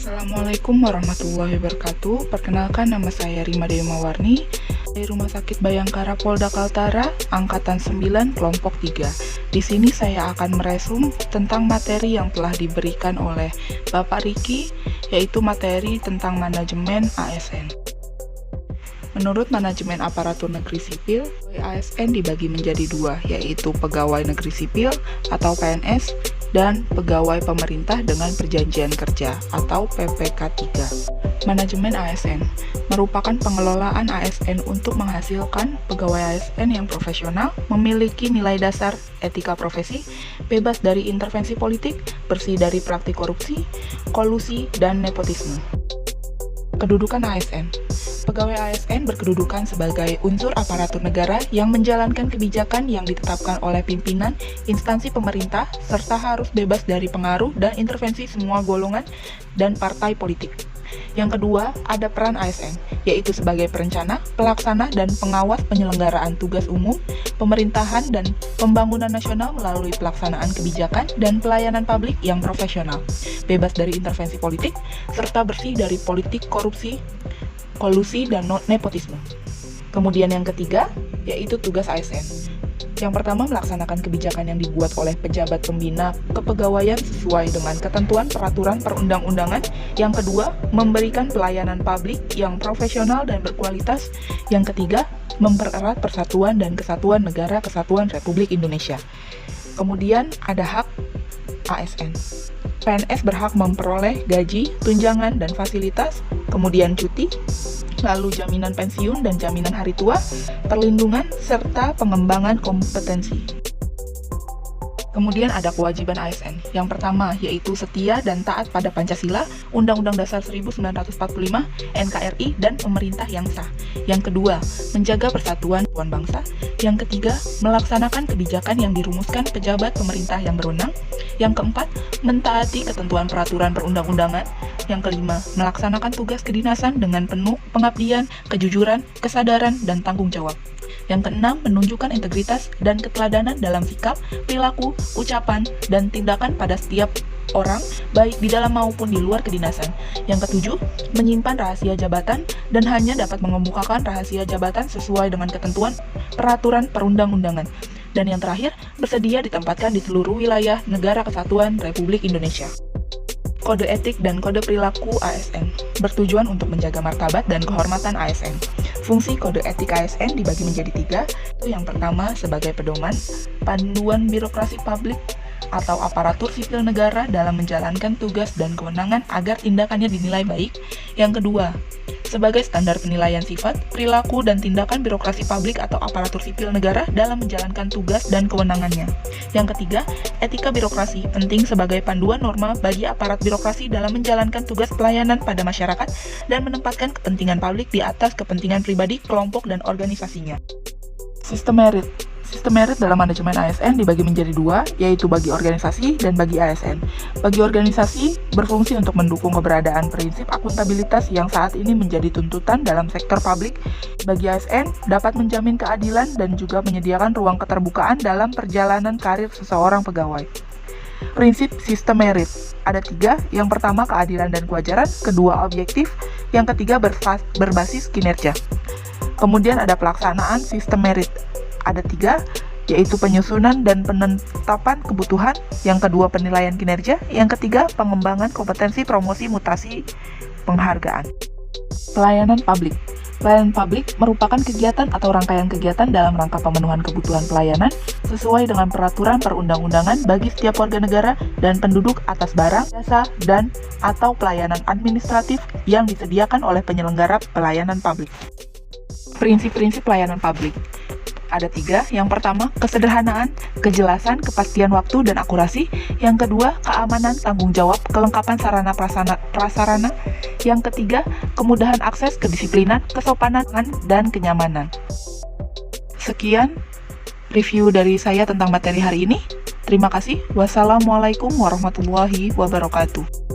Assalamualaikum warahmatullahi wabarakatuh. Perkenalkan, nama saya Rima Dewi Mawarni dari Rumah Sakit Bayangkara Polda Kaltara, Angkatan 9, Kelompok 3. Di sini saya akan meresum tentang materi yang telah diberikan oleh Bapak Riki, yaitu materi tentang manajemen ASN. Menurut manajemen aparatur negeri sipil, ASN dibagi menjadi dua, yaitu pegawai negeri sipil atau PNS dan pegawai pemerintah dengan perjanjian kerja atau PPK 3. Manajemen ASN merupakan pengelolaan ASN untuk menghasilkan pegawai ASN yang profesional, memiliki nilai dasar etika profesi, bebas dari intervensi politik, bersih dari praktik korupsi, kolusi, dan nepotisme. Kedudukan ASN. Pegawai ASN berkedudukan sebagai unsur aparatur negara yang menjalankan kebijakan yang ditetapkan oleh pimpinan instansi pemerintah serta harus bebas dari pengaruh dan intervensi semua golongan dan partai politik. Yang kedua, ada peran ASN, yaitu sebagai perencana, pelaksana, dan pengawas penyelenggaraan tugas umum, pemerintahan, dan pembangunan nasional melalui pelaksanaan kebijakan dan pelayanan publik yang profesional, bebas dari intervensi politik, serta bersih dari politik korupsi, kolusi, dan nepotisme. Kemudian yang ketiga, yaitu tugas ASN. Yang pertama, melaksanakan kebijakan yang dibuat oleh pejabat pembina kepegawaian sesuai dengan ketentuan peraturan perundang-undangan. Yang kedua, memberikan pelayanan publik yang profesional dan berkualitas. Yang ketiga, mempererat persatuan dan kesatuan negara kesatuan Republik Indonesia. Kemudian ada hak ASN. PNS berhak memperoleh gaji, tunjangan, dan fasilitas, kemudian cuti, lalu jaminan pensiun dan jaminan hari tua, perlindungan, serta pengembangan kompetensi. Kemudian ada kewajiban ASN. Yang pertama, yaitu setia dan taat pada Pancasila, Undang-Undang Dasar 1945, NKRI, dan pemerintah yang sah. Yang kedua, menjaga persatuan bangsa. Yang ketiga, melaksanakan kebijakan yang dirumuskan pejabat pemerintah yang berwenang. Yang keempat, mentaati ketentuan peraturan perundang-undangan. Yang kelima, melaksanakan tugas kedinasan dengan penuh pengabdian, kejujuran, kesadaran, dan tanggung jawab. Yang keenam, menunjukkan integritas dan keteladanan dalam sikap, perilaku, ucapan, dan tindakan pada setiap orang, baik di dalam maupun di luar kedinasan. Yang ketujuh, menyimpan rahasia jabatan dan hanya dapat mengemukakan rahasia jabatan sesuai dengan ketentuan peraturan perundang-undangan. Dan yang terakhir, bersedia ditempatkan di seluruh wilayah Negara Kesatuan Republik Indonesia. Kode etik dan kode perilaku ASN bertujuan untuk menjaga martabat dan kehormatan ASN. Fungsi kode etik ASN dibagi menjadi tiga. Yang pertama, sebagai pedoman, panduan birokrasi publik atau aparatur sipil negara dalam menjalankan tugas dan kewenangan agar tindakannya dinilai baik. Yang kedua, sebagai standar penilaian sifat, perilaku, dan tindakan birokrasi publik atau aparatur sipil negara dalam menjalankan tugas dan kewenangannya. Yang ketiga, etika birokrasi penting sebagai panduan norma bagi aparat birokrasi dalam menjalankan tugas pelayanan pada masyarakat dan menempatkan kepentingan publik di atas kepentingan pribadi, kelompok, dan organisasinya. Sistem merit. Sistem merit dalam manajemen ASN dibagi menjadi dua, yaitu bagi organisasi dan bagi ASN. Bagi organisasi, berfungsi untuk mendukung keberadaan prinsip akuntabilitas yang saat ini menjadi tuntutan dalam sektor publik. Bagi ASN, dapat menjamin keadilan dan juga menyediakan ruang keterbukaan dalam perjalanan karir seseorang pegawai. Prinsip sistem merit ada tiga. Yang pertama, keadilan dan kewajaran. Kedua, objektif. Yang ketiga, berbasis kinerja. Kemudian ada pelaksanaan sistem merit. Ada tiga, yaitu penyusunan dan penetapan kebutuhan. Yang kedua, penilaian kinerja. Yang ketiga, pengembangan kompetensi, promosi, mutasi, penghargaan. Pelayanan publik. Pelayanan publik merupakan kegiatan atau rangkaian kegiatan dalam rangka pemenuhan kebutuhan pelayanan sesuai dengan peraturan perundang-undangan bagi setiap warga negara dan penduduk atas barang, jasa, dan atau pelayanan administratif yang disediakan oleh penyelenggara pelayanan publik. Prinsip-prinsip pelayanan publik ada tiga. Yang pertama, kesederhanaan, kejelasan, kepastian waktu, dan akurasi. Yang kedua, keamanan, tanggung jawab, kelengkapan sarana prasarana. Yang ketiga, kemudahan akses, kedisiplinan, kesopanan, dan kenyamanan. Sekian review dari saya tentang materi hari ini. Terima kasih. Wassalamualaikum warahmatullahi wabarakatuh.